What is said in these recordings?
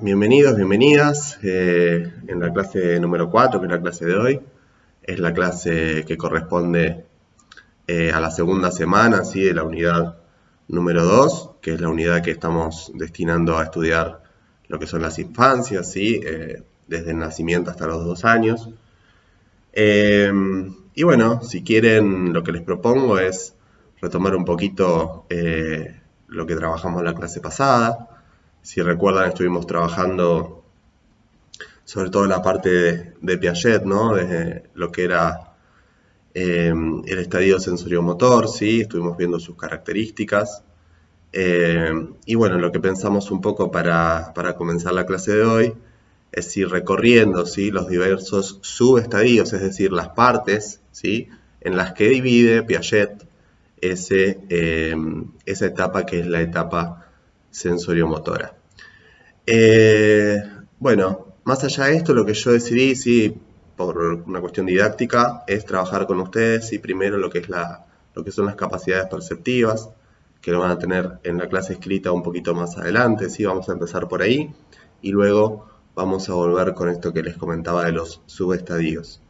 Bienvenidos, bienvenidas. En la clase número 4, que es la clase de hoy, es la clase que corresponde a la segunda semana, ¿sí? De la unidad número 2, que es la unidad que estamos destinando a estudiar lo que son las infancias, ¿sí? Desde el nacimiento hasta los 2 años. Y bueno, si quieren, lo que les propongo es retomar un poquito lo que trabajamos en la clase pasada. Si recuerdan, estuvimos trabajando sobre todo la parte de Piaget, ¿no? De lo que era el estadio sensoriomotor, ¿sí? Estuvimos viendo sus características. Y bueno, lo que pensamos un poco para comenzar la clase de hoy es ir recorriendo, ¿sí? Los diversos subestadios, es decir, las partes, ¿sí? En las que divide Piaget esa etapa que es la etapa sensoriomotora. Bueno, más allá de esto, lo que yo decidí, sí, por una cuestión didáctica, es trabajar con ustedes, y primero lo que son las capacidades perceptivas, que lo van a tener en la clase escrita un poquito más adelante, sí, vamos a empezar por ahí, y luego vamos a volver con esto que les comentaba de los subestadios.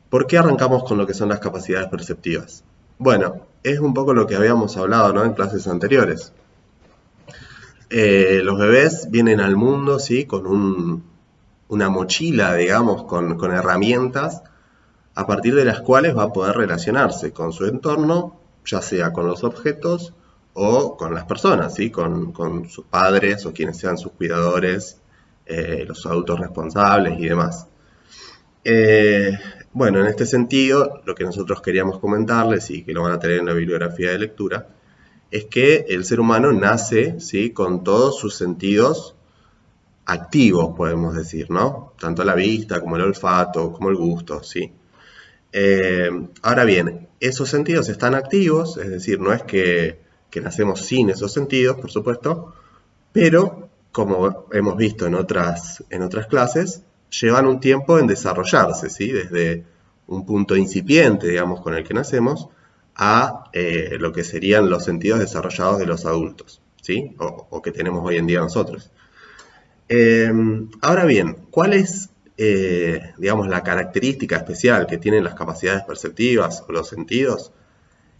¿Por qué arrancamos con lo que son las capacidades perceptivas? Bueno, es un poco lo que habíamos hablado, ¿no? En clases anteriores. Los bebés vienen al mundo, ¿sí? Con una mochila, digamos, con herramientas a partir de las cuales va a poder relacionarse con su entorno, ya sea con los objetos o con las personas, ¿sí? Con sus padres o quienes sean sus cuidadores, los adultos responsables y demás. Bueno, en este sentido, lo que nosotros queríamos comentarles, y que lo van a tener en la bibliografía de lectura, es que el ser humano nace, ¿sí? Con todos sus sentidos activos, podemos decir, ¿no? Tanto la vista, como el olfato, como el gusto, ¿sí? Ahora bien, esos sentidos están activos, es decir, no es que nacemos sin esos sentidos, por supuesto, pero, como hemos visto en otras clases, llevan un tiempo en desarrollarse, ¿sí? Desde un punto incipiente, digamos, con el que nacemos, a lo que serían los sentidos desarrollados de los adultos, ¿sí? O que tenemos hoy en día nosotros. Ahora bien, ¿cuál es, digamos, la característica especial que tienen las capacidades perceptivas o los sentidos?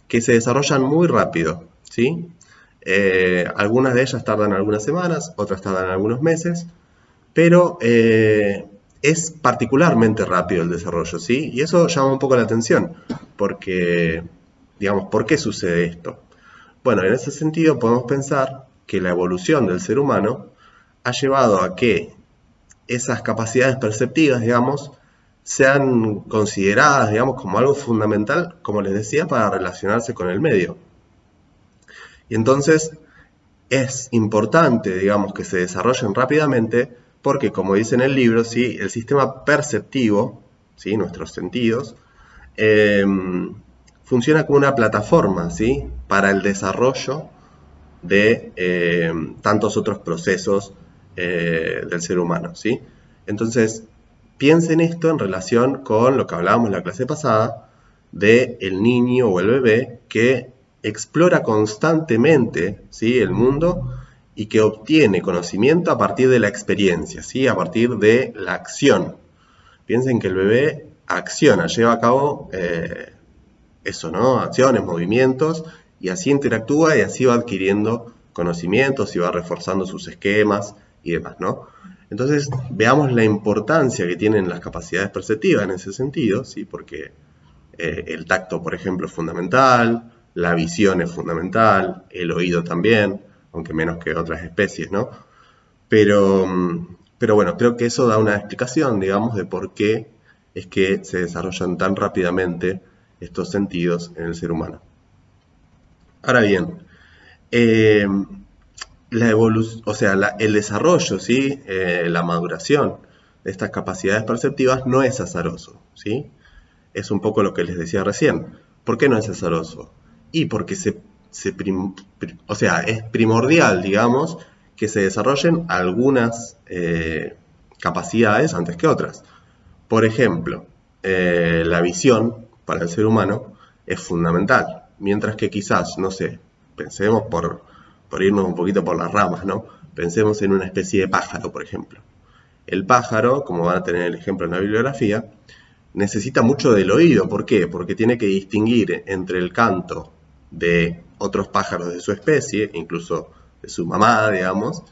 Que se desarrollan muy rápido, ¿sí? Algunas de ellas tardan algunas semanas, otras tardan algunos meses, pero es particularmente rápido el desarrollo, ¿sí? Y eso llama un poco la atención, porque, digamos, ¿por qué sucede esto? Bueno, en ese sentido podemos pensar que la evolución del ser humano ha llevado a que esas capacidades perceptivas, digamos, sean consideradas, digamos, como algo fundamental, como les decía, para relacionarse con el medio. Y entonces es importante, digamos, que se desarrollen rápidamente porque, como dice en el libro, ¿sí? El sistema perceptivo, ¿sí? Nuestros sentidos, funciona como una plataforma, ¿sí? Para el desarrollo de tantos otros procesos del ser humano, ¿sí? Entonces, piensen esto en relación con lo que hablábamos en la clase pasada de el niño o el bebé que explora constantemente, ¿sí? El mundo y que obtiene conocimiento a partir de la experiencia, ¿sí? A partir de la acción. Piensen que el bebé acciona, lleva a cabo eso, ¿no? Acciones, movimientos, y así interactúa y así va adquiriendo conocimientos y va reforzando sus esquemas y demás, ¿no? Entonces, veamos la importancia que tienen las capacidades perceptivas en ese sentido, ¿sí? Porque el tacto, por ejemplo, es fundamental, la visión es fundamental, el oído también, aunque menos que otras especies, ¿no? Pero bueno, creo que eso da una explicación, digamos, de por qué es que se desarrollan tan rápidamente estos sentidos en el ser humano. Ahora bien, la evolución, o sea, el desarrollo, ¿sí? La maduración de estas capacidades perceptivas no es azaroso, ¿sí? Es un poco lo que les decía recién. ¿Por qué no es azaroso? Y porque o sea, es primordial, digamos, que se desarrollen algunas capacidades antes que otras. Por ejemplo, la visión para el ser humano es fundamental, mientras que quizás, no sé, pensemos por irnos un poquito por las ramas, ¿no? Pensemos en una especie de pájaro, por ejemplo. El pájaro, como van a tener el ejemplo en la bibliografía, necesita mucho del oído. ¿Por qué? Porque tiene que distinguir entre el canto de otros pájaros de su especie, incluso de su mamá, digamos,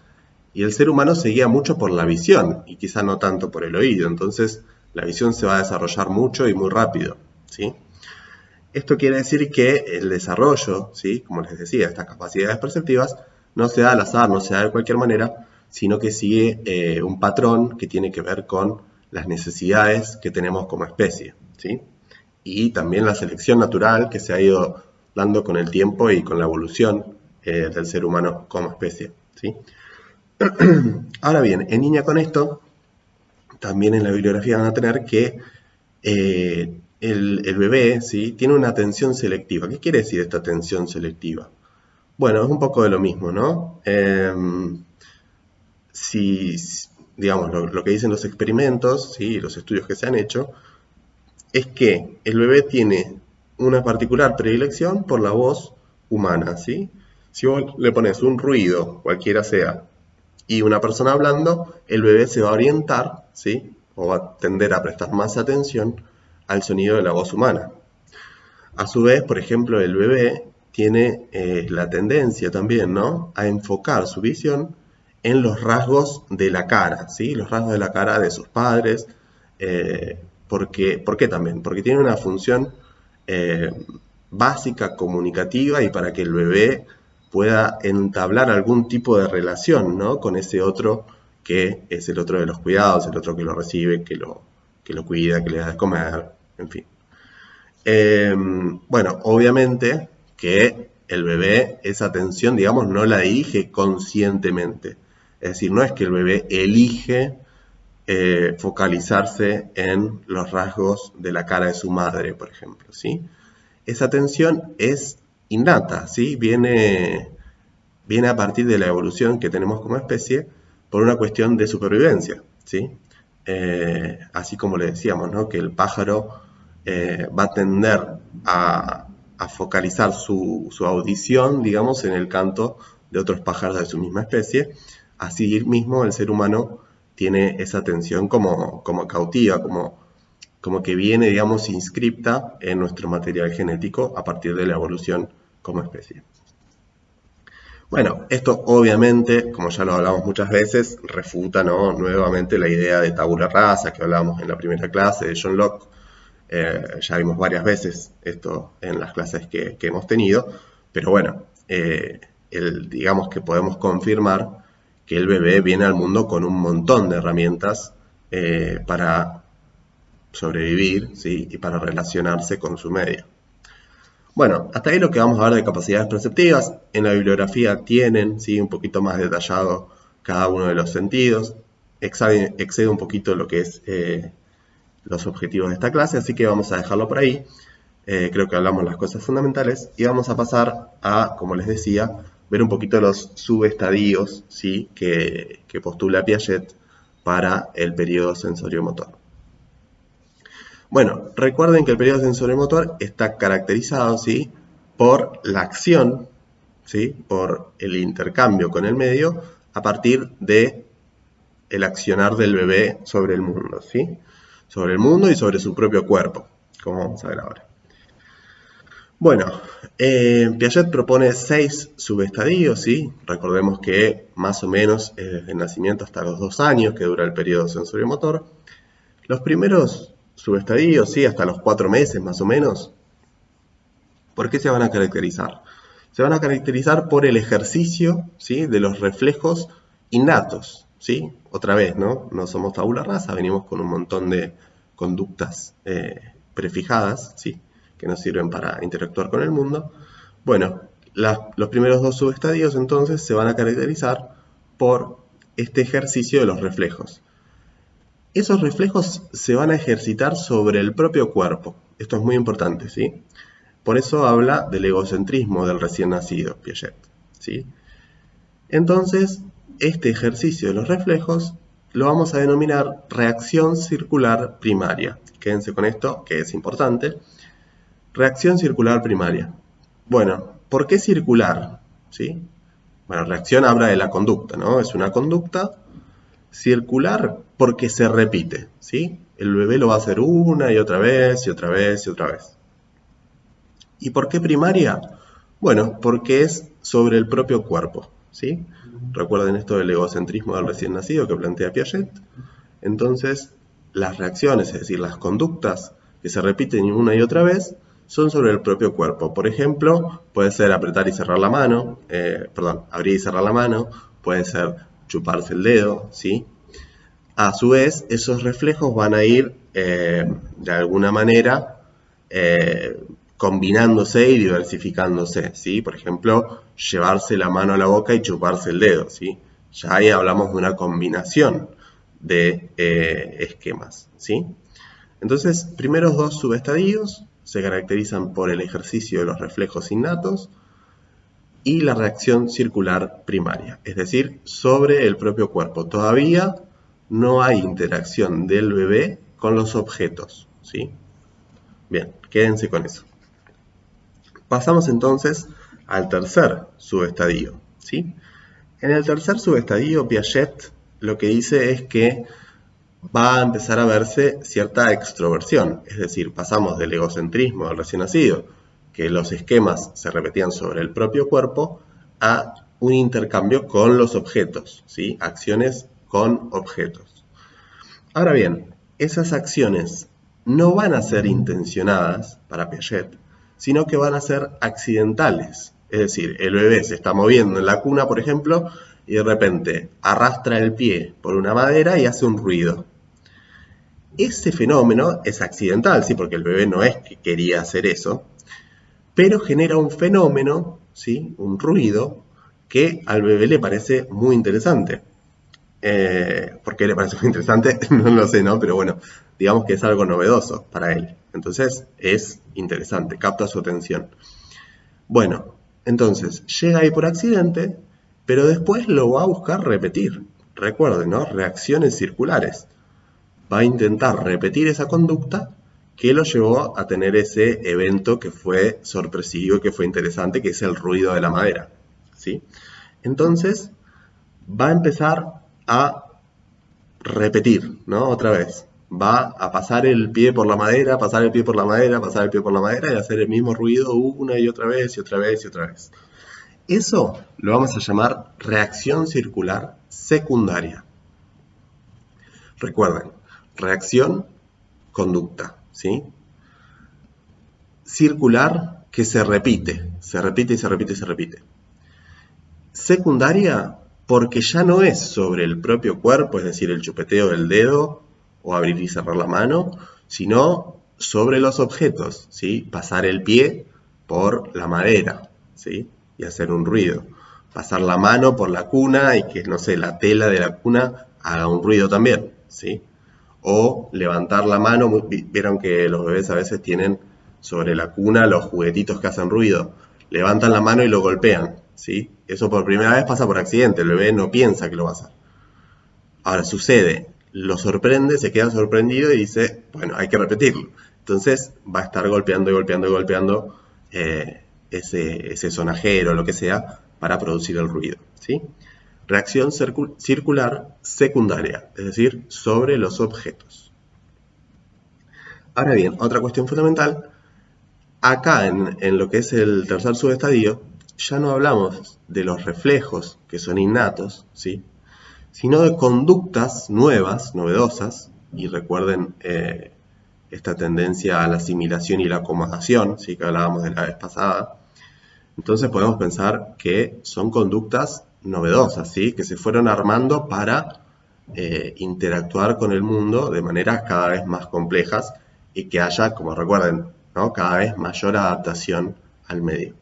y el ser humano se guía mucho por la visión, y quizá no tanto por el oído. Entonces, la visión se va a desarrollar mucho y muy rápido, ¿sí? Esto quiere decir que el desarrollo, ¿sí?, como les decía, estas capacidades perceptivas, no se da al azar, no se da de cualquier manera, sino que sigue un patrón que tiene que ver con las necesidades que tenemos como especie, ¿sí? Y también la selección natural que se ha ido dando con el tiempo y con la evolución del ser humano como especie, ¿sí? Ahora bien, en línea con esto, también en la bibliografía van a tener que el bebé, ¿sí?, tiene una atención selectiva. ¿Qué quiere decir esta atención selectiva? Bueno, es un poco de lo mismo, ¿no? Si, digamos, lo que dicen los experimentos, ¿sí?, los estudios que se han hecho, es que el bebé tiene una particular predilección por la voz humana, ¿sí? Si vos le pones un ruido, cualquiera sea, y una persona hablando, el bebé se va a orientar, ¿sí?, o va a tender a prestar más atención al sonido de la voz humana. A su vez, por ejemplo, el bebé tiene la tendencia también, ¿no?, a enfocar su visión en los rasgos de la cara, ¿sí?, los rasgos de la cara de sus padres. ¿Por qué también? Porque tiene una función básica, comunicativa, y para que el bebé pueda entablar algún tipo de relación, ¿no?, con ese otro que es el otro de los cuidados, el otro que lo recibe, que lo cuida, que le da de comer, en fin. Bueno, obviamente que el bebé esa atención, digamos, no la dirige conscientemente. Es decir, no es que el bebé elige focalizarse en los rasgos de la cara de su madre, por ejemplo, ¿sí? Esa atención es innata, ¿sí? Viene a partir de la evolución que tenemos como especie por una cuestión de supervivencia, ¿sí? Así como le decíamos, ¿no?, que el pájaro va a tender a focalizar su audición, digamos, en el canto de otros pájaros de su misma especie. Así mismo el ser humano tiene esa atención como cautiva, como que viene, digamos, inscripta en nuestro material genético a partir de la evolución como especie. Bueno, esto obviamente, como ya lo hablamos muchas veces, refuta, ¿no?, nuevamente la idea de tabula rasa que hablábamos en la primera clase de John Locke. Ya vimos varias veces esto en las clases que hemos tenido, pero bueno, digamos que podemos confirmar que el bebé viene al mundo con un montón de herramientas para sobrevivir, ¿sí?, y para relacionarse con su medio. Bueno, hasta ahí lo que vamos a ver de capacidades perceptivas. En la bibliografía tienen, ¿sí?, un poquito más detallado cada uno de los sentidos. Excede un poquito lo que es los objetivos de esta clase, así que vamos a dejarlo por ahí. Creo que hablamos las cosas fundamentales y vamos a pasar a, como les decía, ver un poquito los subestadios, ¿sí?, que postula Piaget para el periodo sensoriomotor. Bueno, recuerden que el periodo sensoriomotor está caracterizado, ¿sí?, por la acción, ¿sí?, por el intercambio con el medio a partir de el accionar del bebé sobre el mundo, ¿sí?, sobre el mundo y sobre su propio cuerpo, como vamos a ver ahora. Bueno, Piaget propone 6 subestadios, ¿sí? Recordemos que más o menos desde el nacimiento hasta los 2 años que dura el periodo sensoriomotor. Los primeros subestadios, ¿sí?, hasta los 4 meses más o menos. ¿Por qué se van a caracterizar? Se van a caracterizar por el ejercicio, ¿sí?, de los reflejos innatos, ¿sí? Otra vez, ¿no? No somos tabula rasa, venimos con un montón de conductas prefijadas, ¿sí?, que nos sirven para interactuar con el mundo. Bueno, los primeros 2 subestadios entonces se van a caracterizar por este ejercicio de los reflejos. Esos reflejos se van a ejercitar sobre el propio cuerpo. Esto es muy importante, ¿sí? Por eso habla del egocentrismo del recién nacido, Piaget, ¿sí? Entonces, este ejercicio de los reflejos lo vamos a denominar reacción circular primaria. Quédense con esto, que es importante. Reacción circular primaria. Bueno, ¿por qué circular? ¿Sí? Bueno, reacción habla de la conducta, ¿no? Es una conducta circular porque se repite, ¿sí? El bebé lo va a hacer una y otra vez y otra vez y otra vez. ¿Y por qué primaria? Bueno, porque es sobre el propio cuerpo, ¿sí? Recuerden esto del egocentrismo del recién nacido que plantea Piaget. Entonces, las reacciones, es decir, las conductas que se repiten una y otra vez, son sobre el propio cuerpo. Por ejemplo, puede ser apretar y cerrar la mano, abrir y cerrar la mano, puede ser chuparse el dedo, ¿sí? A su vez, esos reflejos van a ir, de alguna manera, combinándose y diversificándose, ¿sí? Por ejemplo, llevarse la mano a la boca y chuparse el dedo, ¿sí? Ya ahí hablamos de una combinación de esquemas, ¿sí? Entonces, primeros dos subestadios se caracterizan por el ejercicio de los reflejos innatos y la reacción circular primaria, es decir, sobre el propio cuerpo. Todavía no hay interacción del bebé con los objetos, ¿sí? Bien, quédense con eso. Pasamos entonces al tercer subestadio, ¿sí? En el tercer subestadio, Piaget lo que dice es que va a empezar a verse cierta extroversión, es decir, pasamos del egocentrismo del recién nacido, que los esquemas se repetían sobre el propio cuerpo, a un intercambio con los objetos, ¿sí? Acciones con objetos. Ahora bien, esas acciones no van a ser intencionadas para Piaget, sino que van a ser accidentales. Es decir, el bebé se está moviendo en la cuna, por ejemplo, y de repente arrastra el pie por una madera y hace un ruido. Ese fenómeno es accidental, sí, porque el bebé no es que quería hacer eso, pero genera un fenómeno, ¿sí? Un ruido, que al bebé le parece muy interesante. ¿Por qué le parece muy interesante? No lo sé, ¿no? Pero bueno, digamos que es algo novedoso para él. Entonces es interesante, capta su atención. Bueno, entonces llega ahí por accidente, pero después lo va a buscar repetir. Recuerden, ¿no? Reacciones circulares. Va a intentar repetir esa conducta que lo llevó a tener ese evento que fue sorpresivo y que fue interesante, que es el ruido de la madera, ¿sí? Entonces va a empezar a repetir, ¿no? Otra vez. Va a pasar el pie por la madera, pasar el pie por la madera, pasar el pie por la madera y hacer el mismo ruido una y otra vez y otra vez y otra vez. Eso lo vamos a llamar reacción circular secundaria. Recuerden, reacción, conducta, ¿sí? Circular, que se repite y se repite y se repite. Secundaria, porque ya no es sobre el propio cuerpo, es decir, el chupeteo del dedo o abrir y cerrar la mano, sino sobre los objetos, ¿sí? Pasar el pie por la madera, ¿sí? Y hacer un ruido. Pasar la mano por la cuna y que, no sé, la tela de la cuna haga un ruido también, ¿sí? O levantar la mano, vieron que los bebés a veces tienen sobre la cuna los juguetitos que hacen ruido. Levantan la mano y lo golpean, ¿sí? Eso por primera vez pasa por accidente, el bebé no piensa que lo va a hacer. Ahora sucede, lo sorprende, se queda sorprendido y dice, bueno, hay que repetirlo. Entonces va a estar golpeando y golpeando y golpeando ese sonajero o lo que sea para producir el ruido, ¿sí? Reacción circular secundaria, es decir, sobre los objetos. Ahora bien, otra cuestión fundamental, acá en lo que es el tercer subestadio, ya no hablamos de los reflejos que son innatos, ¿sí? Sino de conductas nuevas, novedosas, y recuerden esta tendencia a la asimilación y la acomodación, ¿sí? Que hablábamos de la vez pasada. Entonces podemos pensar que son conductas novedosas, ¿sí? Que se fueron armando para interactuar con el mundo de maneras cada vez más complejas y que haya, como recuerden, ¿no? Cada vez mayor adaptación al medio.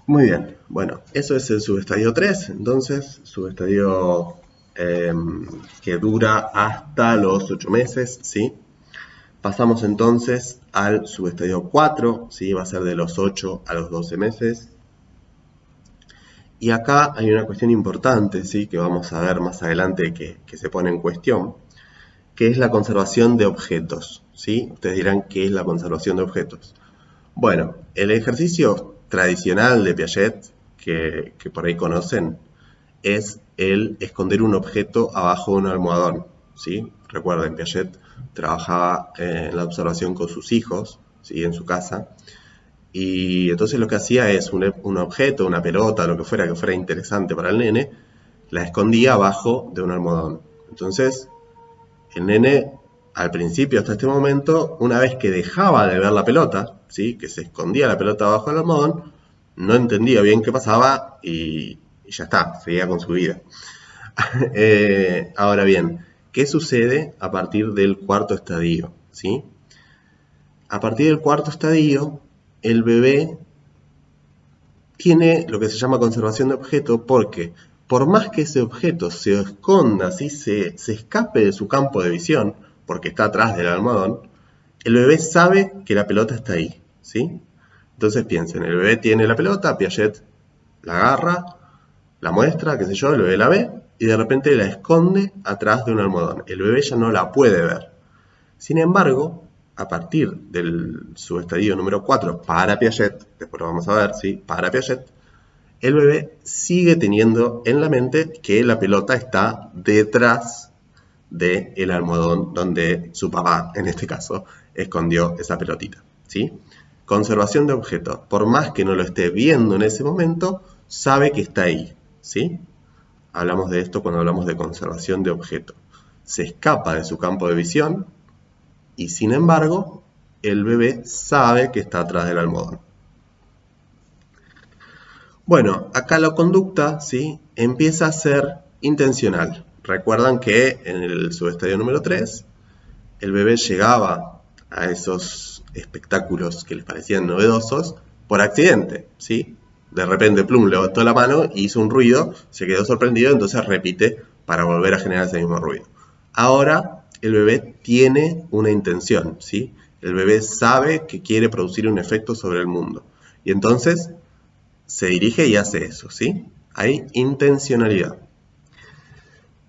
Muy bien, bueno, eso es el subestadio 3, entonces, subestadio que dura hasta los 8 meses, ¿sí? Pasamos entonces al subestadio 4, ¿sí? Va a ser de los 8 a los 12 meses. Y acá hay una cuestión importante, ¿sí? Que vamos a ver más adelante que se pone en cuestión, que es la conservación de objetos, ¿sí? Ustedes dirán, ¿qué es la conservación de objetos? Bueno, el ejercicio tradicional de Piaget, que por ahí conocen es el esconder un objeto abajo de un almohadón, ¿sí? Recuerden, Piaget trabajaba en la observación con sus hijos, ¿sí? En su casa, y entonces lo que hacía es un objeto, una pelota, lo que fuera interesante para el nene, la escondía abajo de un almohadón. Entonces, el nene, al principio, hasta este momento, una vez que dejaba de ver la pelota, ¿sí? Que se escondía la pelota abajo del almohadón, no entendía bien qué pasaba y ya está, seguía con su vida. Ahora bien, ¿qué sucede a partir del cuarto estadio? ¿Sí? A partir del cuarto estadio, el bebé tiene lo que se llama conservación de objeto porque por más que ese objeto se esconda, ¿sí? se escape de su campo de visión, porque está atrás del almohadón, el bebé sabe que la pelota está ahí, ¿sí? Entonces piensen, el bebé tiene la pelota, Piaget la agarra, la muestra, qué sé yo, el bebé la ve y de repente la esconde atrás de un almohadón. El bebé ya no la puede ver. Sin embargo, a partir del subestadio número 4 para Piaget, después lo vamos a ver, ¿sí? Para Piaget, el bebé sigue teniendo en la mente que la pelota está detrás del almohadón donde su papá, en este caso, escondió esa pelotita, ¿sí? Conservación de objetos. Por más que no lo esté viendo en ese momento, sabe que está ahí, ¿sí? Hablamos de esto cuando hablamos de conservación de objetos. Se escapa de su campo de visión y, sin embargo, el bebé sabe que está atrás del almohadón. Bueno, acá la conducta, ¿sí? Empieza a ser intencional. Recuerdan que en el subestadio número 3, el bebé llegaba a esos espectáculos que les parecían novedosos por accidente, ¿sí? De repente, plum, levantó la mano y hizo un ruido, se quedó sorprendido, entonces repite para volver a generar ese mismo ruido. Ahora, el bebé tiene una intención, ¿sí? El bebé sabe que quiere producir un efecto sobre el mundo. Y entonces se dirige y hace eso, ¿sí? Hay intencionalidad.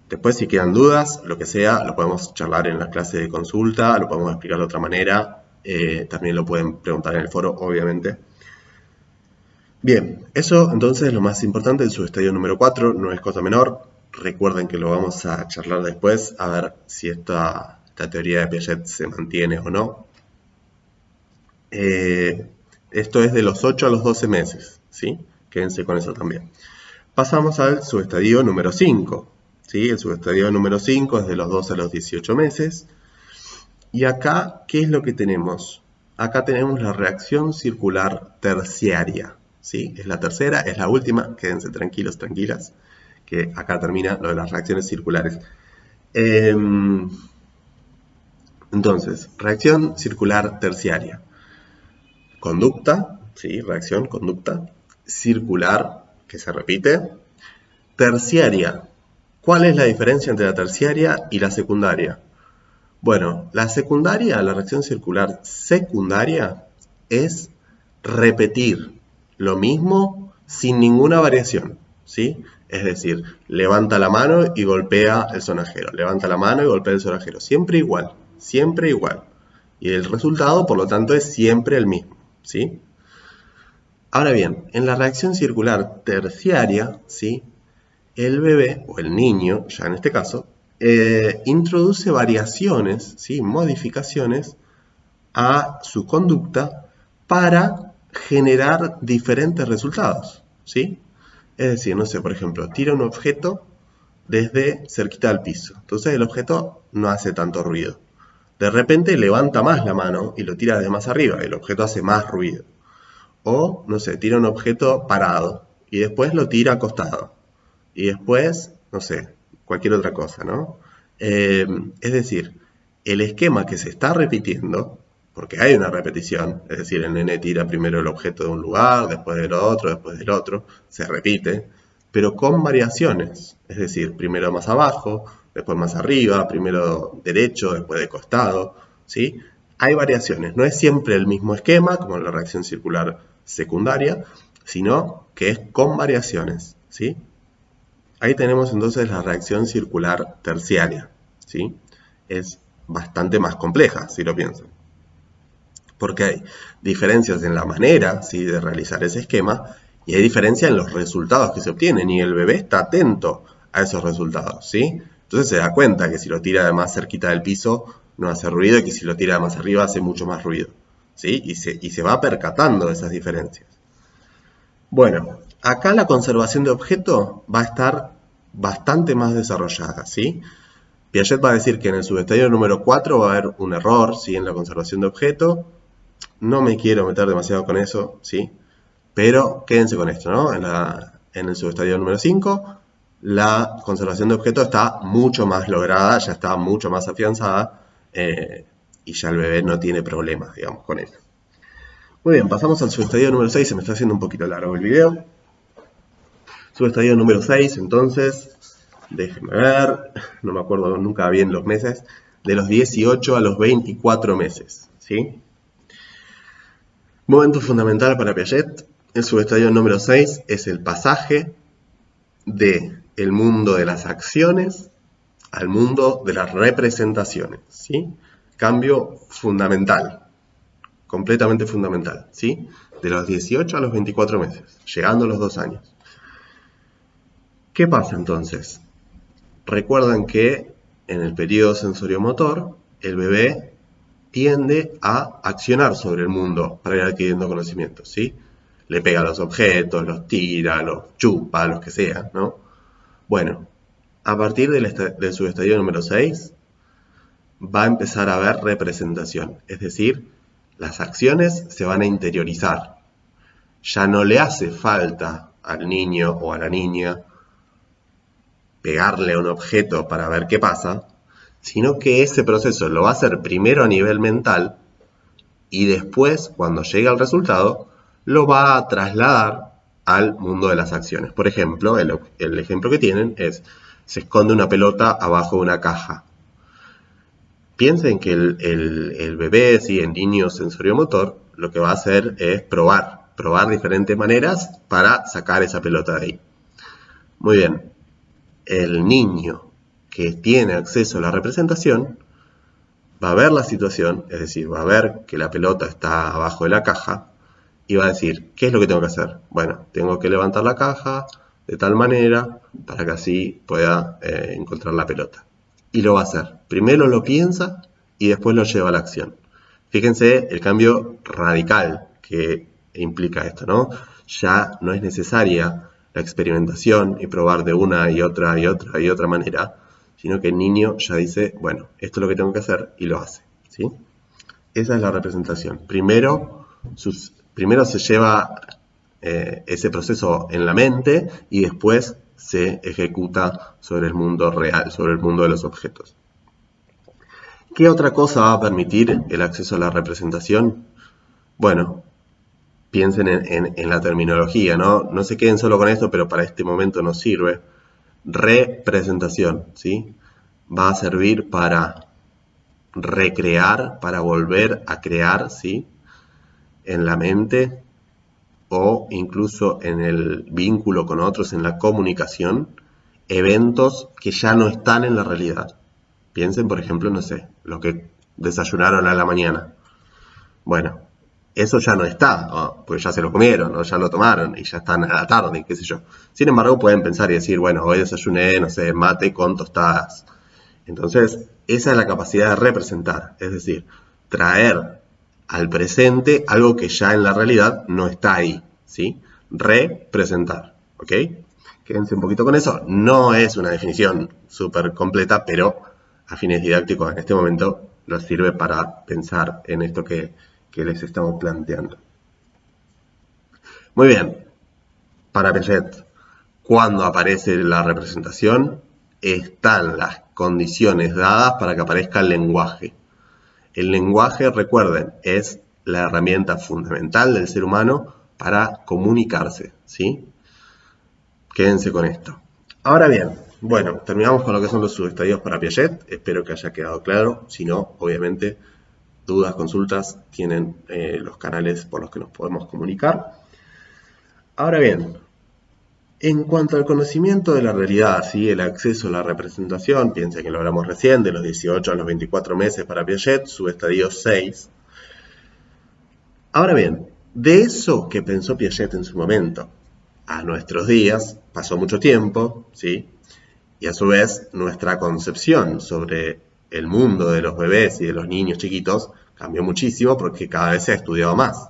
Después, si quedan dudas, lo que sea, lo podemos charlar en la clase de consulta, lo podemos explicar de otra manera, también lo pueden preguntar en el foro, obviamente. Bien, eso entonces es lo más importante del subestadio número 4, no es cosa menor. Recuerden que lo vamos a charlar después, a ver si esta teoría de Piaget se mantiene o no. Esto es de los 8 a los 12 meses, ¿sí? Quédense con eso también. Pasamos al subestadio número 5. ¿Sí? El subestadio número 5 es de los 12 a los 18 meses. Y acá, ¿qué es lo que tenemos? Acá tenemos la reacción circular terciaria. ¿Sí? Es la tercera, es la última. Quédense tranquilos, tranquilas, que acá termina lo de las reacciones circulares. Entonces, reacción circular terciaria. Conducta, ¿sí? Reacción, conducta. Circular, que se repite. Terciaria. ¿Cuál es la diferencia entre la terciaria y la secundaria? Bueno, la secundaria, la reacción circular secundaria, es repetir lo mismo sin ninguna variación, ¿sí? Es decir, levanta la mano y golpea el sonajero, levanta la mano y golpea el sonajero, siempre igual, siempre igual. Y el resultado, por lo tanto, es siempre el mismo, ¿sí? Ahora bien, en la reacción circular terciaria, ¿sí? El bebé, o el niño, ya en este caso, introduce variaciones, ¿sí? Modificaciones a su conducta para generar diferentes resultados, ¿sí? Es decir, no sé, por ejemplo, tira un objeto desde cerquita del piso. Entonces el objeto no hace tanto ruido. De repente levanta más la mano y lo tira desde más arriba. El objeto hace más ruido. O, no sé, tira un objeto parado y después lo tira acostado. Y después, no sé, cualquier otra cosa, ¿no? Es decir, el esquema que se está repitiendo, porque hay una repetición, es decir, el nene tira primero el objeto de un lugar, después del otro, se repite, pero con variaciones, es decir, primero más abajo, después más arriba, primero derecho, después de costado, ¿sí? Hay variaciones, no es siempre el mismo esquema, como la reacción circular secundaria, sino que es con variaciones, ¿sí? Ahí tenemos entonces la reacción circular terciaria, ¿sí? Es bastante más compleja, si lo piensan. Porque hay diferencias en la manera, ¿sí? De realizar ese esquema Y hay diferencia en los resultados que se obtienen y el bebé está atento a esos resultados, ¿sí? Entonces se da cuenta que si lo tira de más cerquita del piso no hace ruido y que si lo tira de más arriba hace mucho más ruido, ¿sí? Y se va percatando de esas diferencias. Bueno, acá la conservación de objeto va a estar bastante más desarrollada, ¿sí? Piaget va a decir que en el subestadio número 4 va a haber un error, ¿sí? En la conservación de objeto. No me quiero meter demasiado con eso, ¿sí? Pero quédense con esto, ¿no? En el subestadio número 5, la conservación de objeto está mucho más lograda, ya está mucho más afianzada, y ya el bebé no tiene problemas, digamos, con ello. Muy bien, pasamos al subestadio número 6, se me está haciendo un poquito largo el video. Subestadio número 6, entonces, déjenme ver, no me acuerdo nunca bien los meses, de los 18 a los 24 meses, ¿sí? Momento fundamental para Piaget, el subestadio número 6 es el pasaje del mundo de las acciones al mundo de las representaciones, ¿sí? Cambio fundamental, completamente fundamental, ¿sí? De los 18 a los 24 meses, llegando a los 2 años. ¿Qué pasa entonces? Recuerdan que en el periodo sensoriomotor, el bebé tiende a accionar sobre el mundo para ir adquiriendo conocimientos, ¿sí? Le pega a los objetos, los tira, los chupa, los que sea, ¿no? Bueno, a partir del subestadio número 6, va a empezar a haber representación, es decir, las acciones se van a interiorizar. Ya no le hace falta al niño o a la niña pegarle a un objeto para ver qué pasa, sino que ese proceso lo va a hacer primero a nivel mental y después, cuando llegue al resultado, lo va a trasladar al mundo de las acciones. Por ejemplo, el ejemplo que tienen es, se esconde una pelota abajo de una caja. Piensen que el bebé, ¿sí? El niño sensoriomotor, lo que va a hacer es probar diferentes maneras para sacar esa pelota de ahí. Muy bien, el niño que tiene acceso a la representación va a ver la situación, es decir, va a ver que la pelota está abajo de la caja y va a decir, ¿qué es lo que tengo que hacer? Bueno, tengo que levantar la caja de tal manera para que así pueda encontrar la pelota. Y lo va a hacer. Primero lo piensa y después lo lleva a la acción. Fíjense el cambio radical que implica esto, ¿no? Ya no es necesaria la experimentación y probar de una y otra manera, sino que el niño ya dice, bueno, esto es lo que tengo que hacer y lo hace, ¿sí? Esa es la representación. Primero se lleva ese proceso en la mente y después se ejecuta sobre el mundo real, sobre el mundo de los objetos. ¿Qué otra cosa va a permitir el acceso a la representación? Bueno, piensen en la terminología, ¿no? No se queden solo con esto, pero para este momento nos sirve. Representación, ¿sí? Va a servir para recrear, para volver a crear, ¿sí? En la mente o incluso en el vínculo con otros, en la comunicación, eventos que ya no están en la realidad. Piensen, por ejemplo, no sé, lo que desayunaron a la mañana. Bueno, eso ya no está, ¿no? Porque ya se lo comieron, ¿no? Ya lo tomaron y ya están a la tarde, qué sé yo. Sin embargo, pueden pensar y decir, bueno, hoy desayuné, no sé, mate con tostadas. Entonces, esa es la capacidad de representar, es decir, traer al presente algo que ya en la realidad no está ahí, ¿sí? Representar, ¿ok? Quédense un poquito con eso. No es una definición súper completa, pero a fines didácticos en este momento nos sirve para pensar en esto que les estamos planteando. Muy bien, para Piaget, cuando aparece la representación, están las condiciones dadas para que aparezca el lenguaje. El lenguaje, recuerden, es la herramienta fundamental del ser humano para comunicarse, ¿sí? Quédense con esto. Ahora bien, bueno, terminamos con lo que son los subestadios para Piaget. Espero que haya quedado claro. Si no, obviamente, dudas, consultas, tienen los canales por los que nos podemos comunicar. Ahora bien, en cuanto al conocimiento de la realidad, ¿sí? El acceso a la representación, piensen que lo hablamos recién, de los 18 a los 24 meses para Piaget, subestadio 6. Ahora bien, de eso que pensó Piaget en su momento, a nuestros días pasó mucho tiempo, ¿sí? Y a su vez nuestra concepción sobre el mundo de los bebés y de los niños chiquitos cambió muchísimo porque cada vez se ha estudiado más.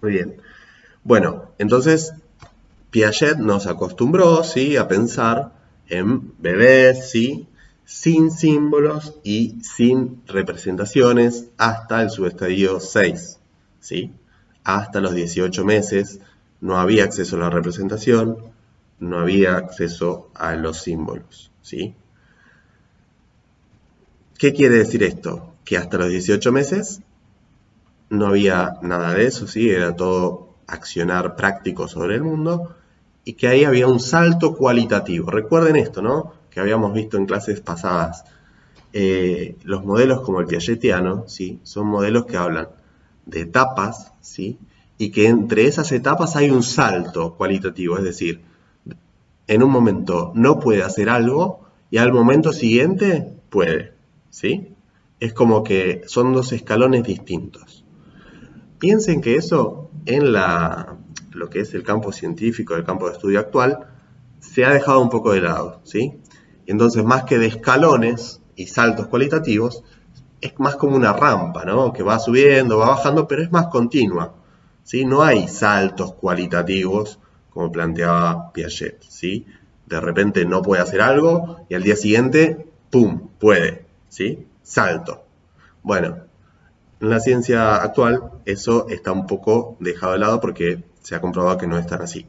Muy bien. Bueno, entonces Piaget nos acostumbró, ¿sí?, a pensar en bebés, ¿sí?, sin símbolos y sin representaciones hasta el subestadio 6, ¿sí? Hasta los 18 meses no había acceso a la representación, no había acceso a los símbolos, ¿sí? ¿Qué quiere decir esto? Que hasta los 18 meses no había nada de eso, ¿sí? Era todo accionar práctico sobre el mundo y que ahí había un salto cualitativo. Recuerden esto, ¿no?, que habíamos visto en clases pasadas. Los modelos como el piagetiano, ¿sí?, son modelos que hablan de etapas, ¿sí?, y que entre esas etapas hay un salto cualitativo, es decir, en un momento no puede hacer algo y al momento siguiente puede, ¿sí? Es como que son dos escalones distintos. Piensen que eso en lo que es el campo científico, el campo de estudio actual, se ha dejado un poco de lado, ¿sí? Entonces, más que de escalones y saltos cualitativos, es más como una rampa, ¿no?, que va subiendo, va bajando, pero es más continua, ¿sí? No hay saltos cualitativos como planteaba Piaget, ¿sí? De repente no puede hacer algo y al día siguiente, ¡pum!, puede, ¿sí? Salto. Bueno, en la ciencia actual eso está un poco dejado de lado porque se ha comprobado que no es tan así.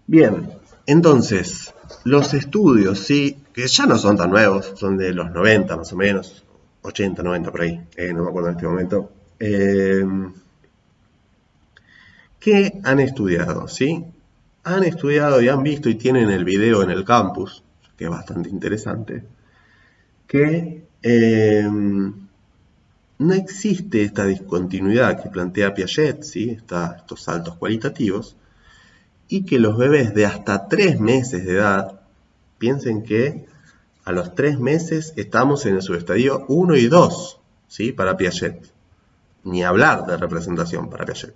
Bien, entonces, los estudios, sí, que ya no son tan nuevos, son de los 90 más o menos, 80, 90 por ahí, no me acuerdo en este momento, que han estudiado, ¿sí? Han estudiado y han visto y tienen el video en el campus, que es bastante interesante, que no existe esta discontinuidad que plantea Piaget, ¿sí?, estos saltos cualitativos, y que los bebés de hasta 3 meses de edad, piensen que a los 3 meses estamos en el subestadio 1 y 2, ¿sí?, para Piaget. Ni hablar de representación para Piaget.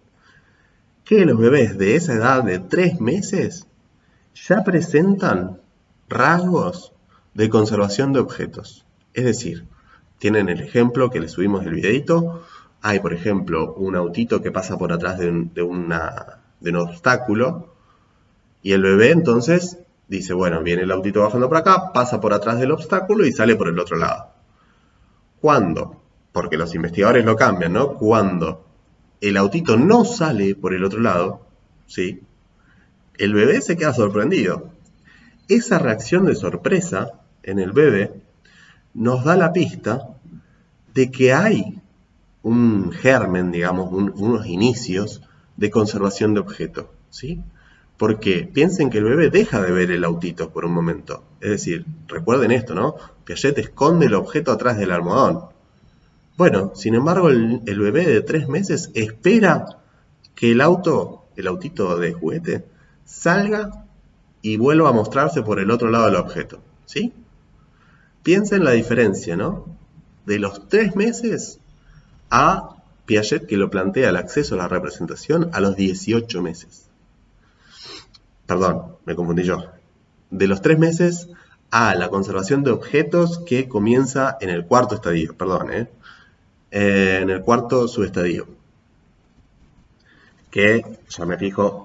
Que los bebés de esa edad de 3 meses ya presentan rasgos de conservación de objetos. Es decir, tienen el ejemplo que les subimos del videito. Hay, por ejemplo, un autito que pasa por atrás de un obstáculo y el bebé entonces dice, bueno, viene el autito bajando por acá, pasa por atrás del obstáculo y sale por el otro lado. ¿Cuándo? Porque los investigadores lo cambian, ¿no? Cuando el autito no sale por el otro lado, ¿sí?, el bebé se queda sorprendido. Esa reacción de sorpresa en el bebé nos da la pista de que hay un germen, digamos, unos inicios de conservación de objeto, ¿sí? Porque piensen que el bebé deja de ver el autito por un momento. Es decir, recuerden esto, ¿no? Piaget esconde el objeto atrás del almohadón. Bueno, sin embargo, el bebé de 3 meses espera que el autito de juguete, salga y vuelva a mostrarse por el otro lado del objeto, ¿sí? Piensen la diferencia, ¿no?, de los 3 meses a Piaget, que lo plantea el acceso a la representación a los 18 meses. Perdón, me confundí yo. De los 3 meses a la conservación de objetos que comienza en el cuarto estadio, en el cuarto subestadio. Que, ya me fijo,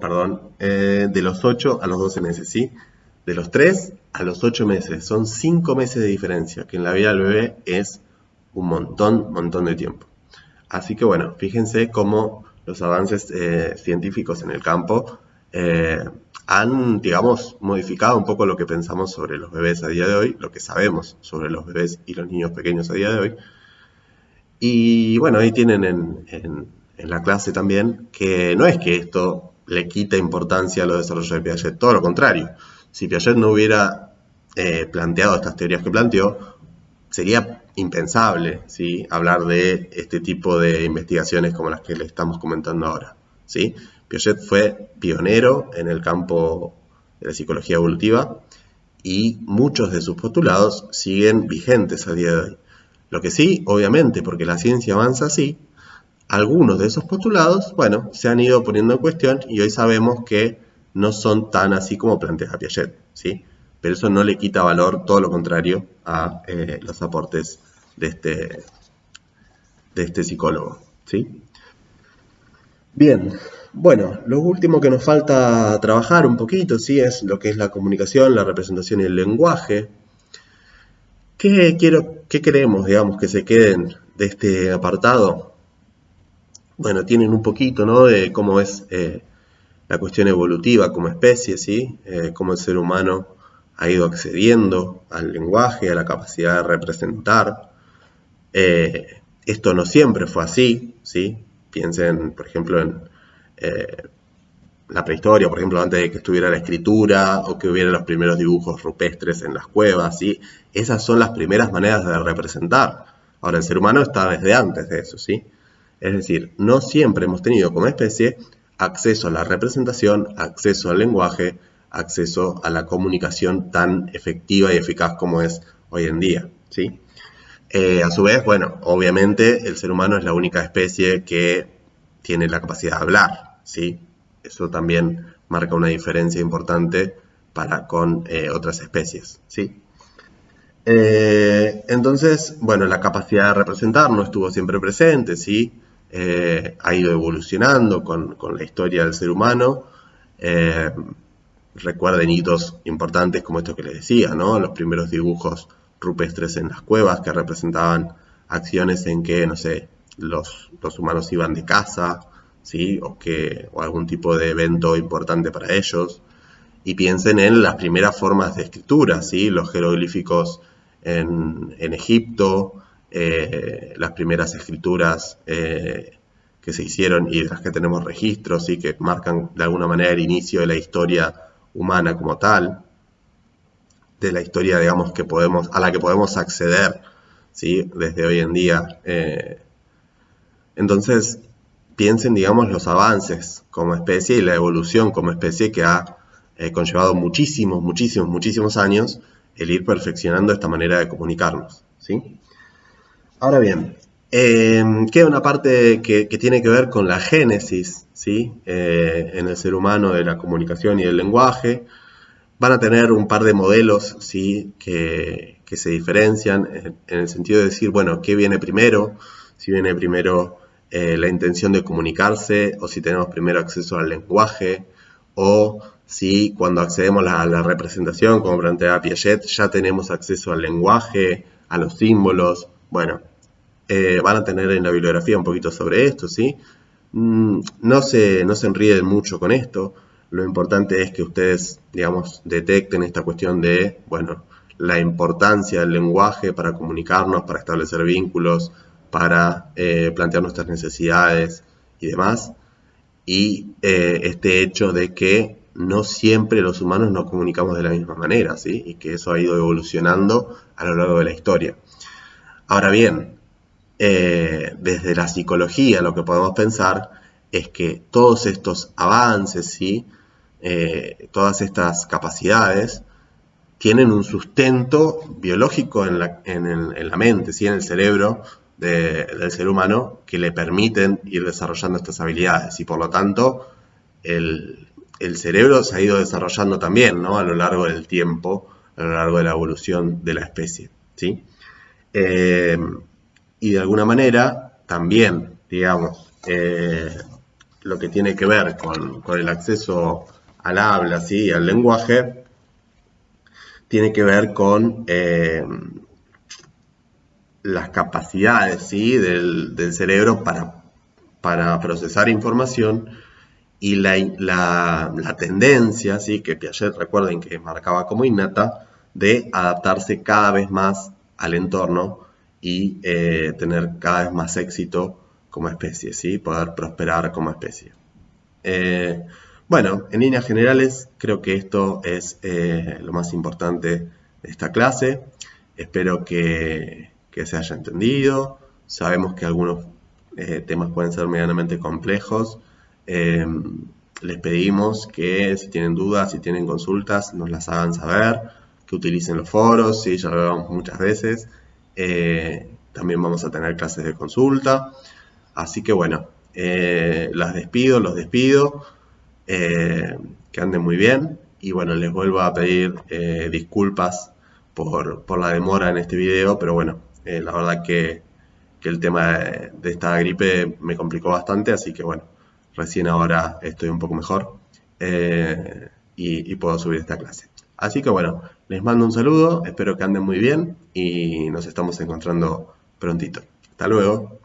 de los 8 a los 12 meses, ¿sí? De los 3 a los 8 meses, son 5 meses de diferencia, que en la vida del bebé es un montón de tiempo. Así que bueno, fíjense cómo los avances científicos en el campo han, digamos, modificado un poco lo que pensamos sobre los bebés a día de hoy, lo que sabemos sobre los bebés y los niños pequeños a día de hoy. Y bueno, ahí tienen en la clase también que no es que esto le quita importancia a los desarrollos de Piaget, todo lo contrario. Si Piaget no hubiera planteado estas teorías que planteó, sería impensable, ¿sí?, hablar de este tipo de investigaciones como las que le estamos comentando ahora, ¿sí? Piaget fue pionero en el campo de la psicología evolutiva y muchos de sus postulados siguen vigentes a día de hoy. Lo que sí, obviamente, porque la ciencia avanza así, algunos de esos postulados, bueno, se han ido poniendo en cuestión y hoy sabemos que no son tan así como plantea Piaget, ¿sí? Pero eso no le quita valor, todo lo contrario, a los aportes de este psicólogo, ¿sí? Bien, bueno, lo último que nos falta trabajar un poquito, ¿sí? Es lo que es la comunicación, la representación y el lenguaje. ¿Qué queremos, digamos, que se queden de este apartado? Bueno, tienen un poquito, ¿no? De cómo es la cuestión evolutiva como especie, ¿sí? Cómo el ser humano ha ido accediendo al lenguaje, a la capacidad de representar. Esto no siempre fue así, ¿sí? Piensen, por ejemplo, en la prehistoria, por ejemplo, antes de que estuviera la escritura o que hubiera los primeros dibujos rupestres en las cuevas, ¿sí? Esas son las primeras maneras de representar. Ahora, el ser humano está desde antes de eso, ¿sí? Es decir, no siempre hemos tenido como especie acceso a la representación, acceso al lenguaje, acceso a la comunicación tan efectiva y eficaz como es hoy en día, ¿sí? A su vez, bueno, obviamente el ser humano es la única especie que tiene la capacidad de hablar, ¿sí? Eso también marca una diferencia importante para con otras especies, ¿sí? Entonces, bueno, la capacidad de representar no estuvo siempre presente, ¿sí? Ha ido evolucionando con la historia del ser humano. Eh, Recuerden hitos importantes como esto que les decía, ¿no? Los primeros dibujos rupestres en las cuevas que representaban acciones en que, no sé, los humanos iban de caza, ¿sí? O algún tipo de evento importante para ellos. Y piensen en las primeras formas de escritura, ¿sí? Los jeroglíficos en Egipto, las primeras escrituras que se hicieron y de las que tenemos registros, ¿sí? Que marcan de alguna manera el inicio de la historia humana como tal, de la historia, digamos, a la que podemos acceder, ¿sí? Desde hoy en día. Entonces, piensen, digamos, los avances como especie y la evolución como especie que ha conllevado muchísimos años el ir perfeccionando esta manera de comunicarnos, ¿sí? Ahora bien, queda una parte que tiene que ver con la génesis, ¿sí? En el ser humano de la comunicación y del lenguaje. Van a tener un par de modelos, ¿sí? que se diferencian en el sentido de decir, bueno, ¿qué viene primero? Si viene primero la intención de comunicarse, o si tenemos primero acceso al lenguaje, o si cuando accedemos a la representación, como plantea Piaget, ya tenemos acceso al lenguaje, a los símbolos. Bueno, van a tener en la bibliografía un poquito sobre esto, ¿sí? No se enríen mucho con esto. Lo importante es que ustedes, digamos, detecten esta cuestión de, bueno, la importancia del lenguaje para comunicarnos, para establecer vínculos, para plantear nuestras necesidades y demás. Y este hecho de que no siempre los humanos nos comunicamos de la misma manera, ¿sí? Y que eso ha ido evolucionando a lo largo de la historia. Ahora bien, desde la psicología lo que podemos pensar es que todos estos avances, ¿sí? Todas estas capacidades tienen un sustento biológico en la mente, ¿sí? En el cerebro del ser humano que le permiten ir desarrollando estas habilidades y por lo tanto el cerebro se ha ido desarrollando también, ¿no? A lo largo del tiempo, a lo largo de la evolución de la especie, ¿sí? Y de alguna manera también, digamos, lo que tiene que ver con el acceso al habla, ¿sí? Al lenguaje, tiene que ver con las capacidades, ¿sí? del cerebro para procesar información y la tendencia, ¿sí? Que Piaget, recuerden que marcaba como innata, de adaptarse cada vez más al entorno y tener cada vez más éxito como especie, ¿sí? Poder prosperar como especie. Bueno, en líneas generales creo que esto es lo más importante de esta clase. Espero que se haya entendido. Sabemos que algunos temas pueden ser medianamente complejos. Les pedimos que si tienen dudas, si tienen consultas, nos las hagan saber, que utilicen los foros, ¿sí? Ya lo hablamos muchas veces. También vamos a tener clases de consulta. Así que bueno, los despido, que anden muy bien y bueno, les vuelvo a pedir disculpas por la demora en este video, pero bueno, la verdad que el tema de esta gripe me complicó bastante, así que bueno, recién ahora estoy un poco mejor y puedo subir esta clase. Así que bueno, les mando un saludo, espero que anden muy bien y nos estamos encontrando prontito. Hasta luego.